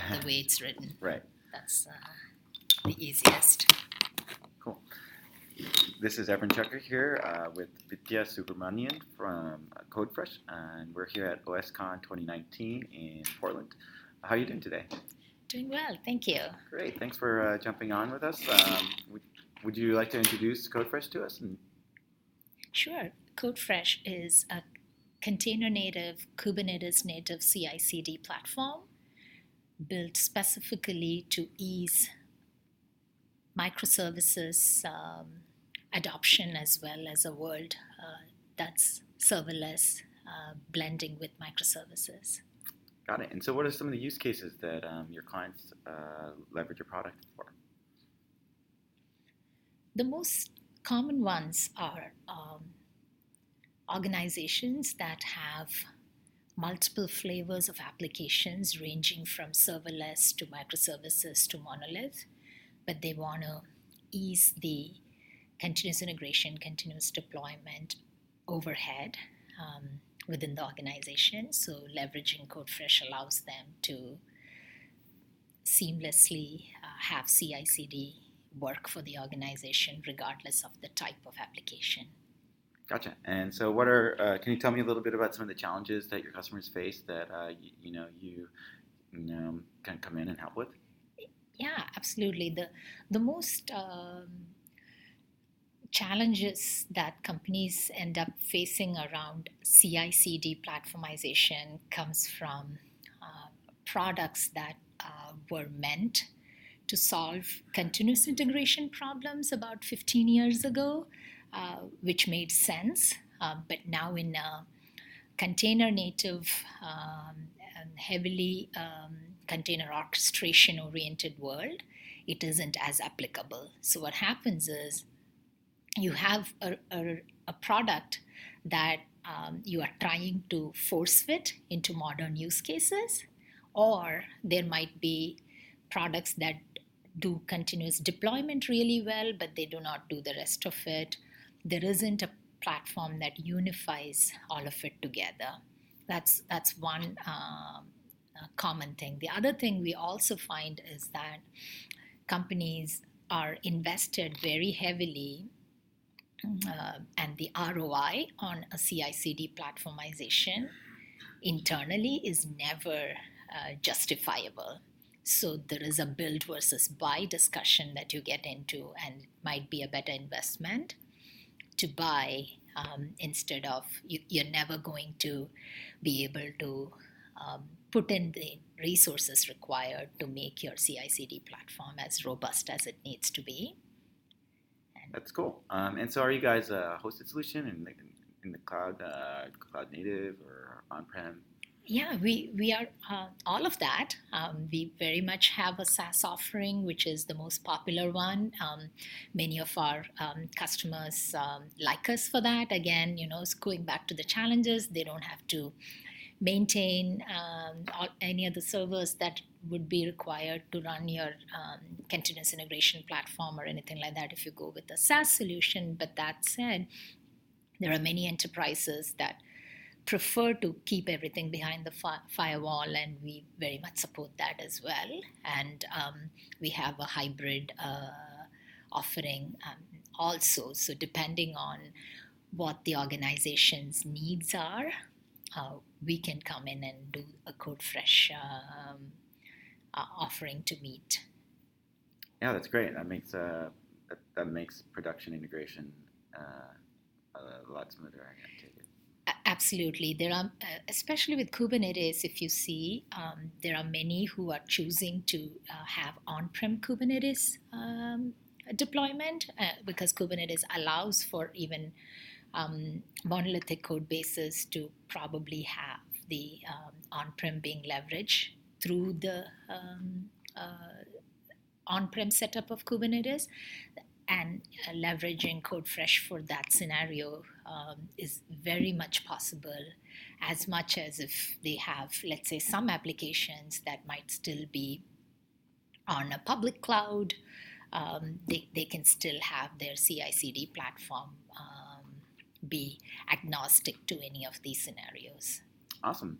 the way it's written. Right. That's the easiest. Cool. This is Evan Chucker here with Vidya Subramanian from CodeFresh, and we're here at OSCon 2019 in Portland. How are you doing today? Doing well, thank you. Great. Thanks for jumping on with us. Would you like to introduce CodeFresh to us? Sure. CodeFresh is a container native, Kubernetes native CI/CD platform built specifically to ease microservices adoption as well as a world that's serverless, blending with microservices. Got it. And so what are some of the use cases that your clients leverage your product for? The most common ones are organizations that have multiple flavors of applications ranging from serverless to microservices to monolith, but they want to ease the continuous integration, continuous deployment overhead within the organization. So leveraging CodeFresh allows them to seamlessly have CI/CD work for the organization regardless of the type of application. Gotcha. And so can you tell me a little bit about some of the challenges that your customers face that you can come in and help with? Yeah, absolutely. The most challenges that companies end up facing around CI/CD platformization comes from products that were meant to solve continuous integration problems about 15 years ago, which made sense. But now in a container native and heavily container orchestration oriented world, it isn't as applicable. So what happens is you have a product that you are trying to force fit into modern use cases, or there might be products that do continuous deployment really well, but they do not do the rest of it. There isn't a platform that unifies all of it together. That's one common thing. The other thing we also find is that companies are invested very heavily and the ROI on a CI/CD platformization internally is never justifiable. So there is a build versus buy discussion that you get into, and it might be a better investment to buy instead of you're never going to be able to put in the resources required to make your CI/CD platform as robust as it needs to be. That's cool. And so are you guys a hosted solution in the cloud, cloud native or on-prem? Yeah, we are all of that. We very much have a SaaS offering, which is the most popular one. Many of our customers like us for that. Again, going back to the challenges, they don't have to maintain any of the servers that would be required to run your continuous integration platform or anything like that if you go with a SaaS solution. But that said, there are many enterprises that prefer to keep everything behind the firewall, and we very much support that as well. And we have a hybrid offering also. So depending on what the organization's needs are, we can come in and do a CodeFresh offering to meet. Yeah, that's great. That makes production integration a lot smoother, I take it. Absolutely. There are, especially with Kubernetes, if you see, there are many who are choosing to have on-prem Kubernetes deployment because Kubernetes allows for even monolithic code bases to probably have the on-prem being leveraged through the on-prem setup of Kubernetes. And leveraging CodeFresh for that scenario is very much possible, as much as if they have, let's say, some applications that might still be on a public cloud, they can still have their CI/CD platform be agnostic to any of these scenarios. Awesome.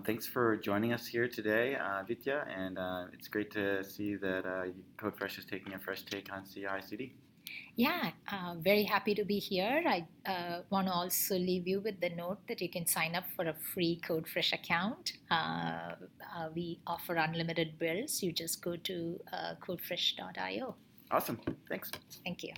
Thanks for joining us here today, Vidya, and it's great to see that CodeFresh is taking a fresh take on CI/CD. Yeah, very happy to be here. I want to also leave you with the note that you can sign up for a free CodeFresh account. We offer unlimited builds. You just go to codefresh.io. Awesome, thanks. Thank you.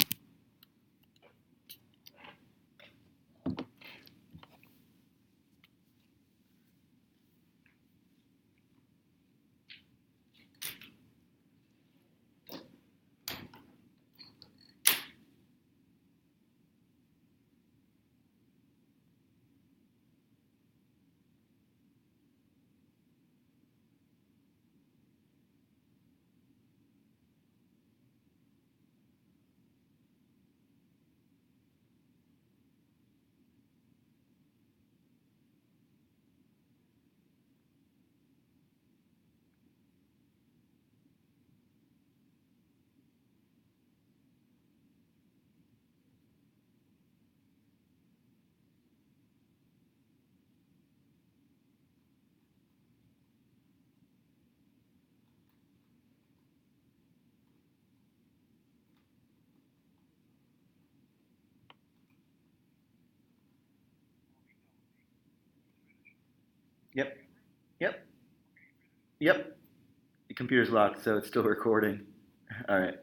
Yep, yep, yep. The computer's locked, so it's still recording. All right.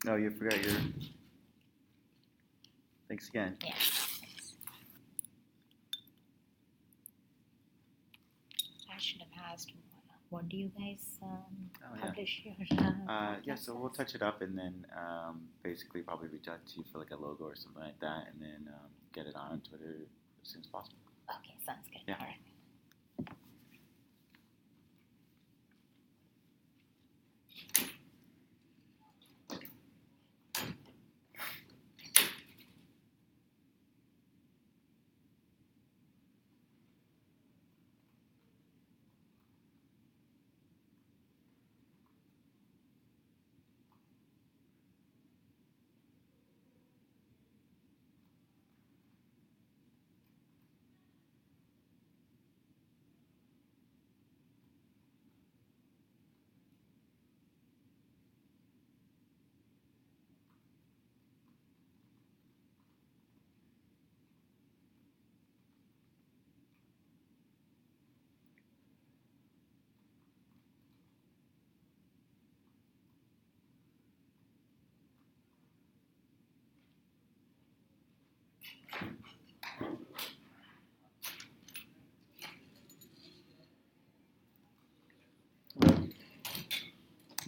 Oh, you forgot your. Thanks again. Yeah. I should have asked, what do you guys publish your Yeah, so we'll podcasts touch it up and then basically probably reach out to you for like a logo or something like that, and then get it on Twitter as soon as possible. as? Okay, sounds good. Yeah. All right.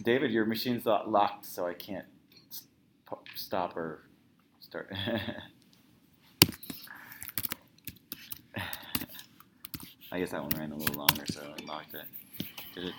David, your machine's locked, so I can't stop or start. I guess that one ran a little longer, so I locked it. Did it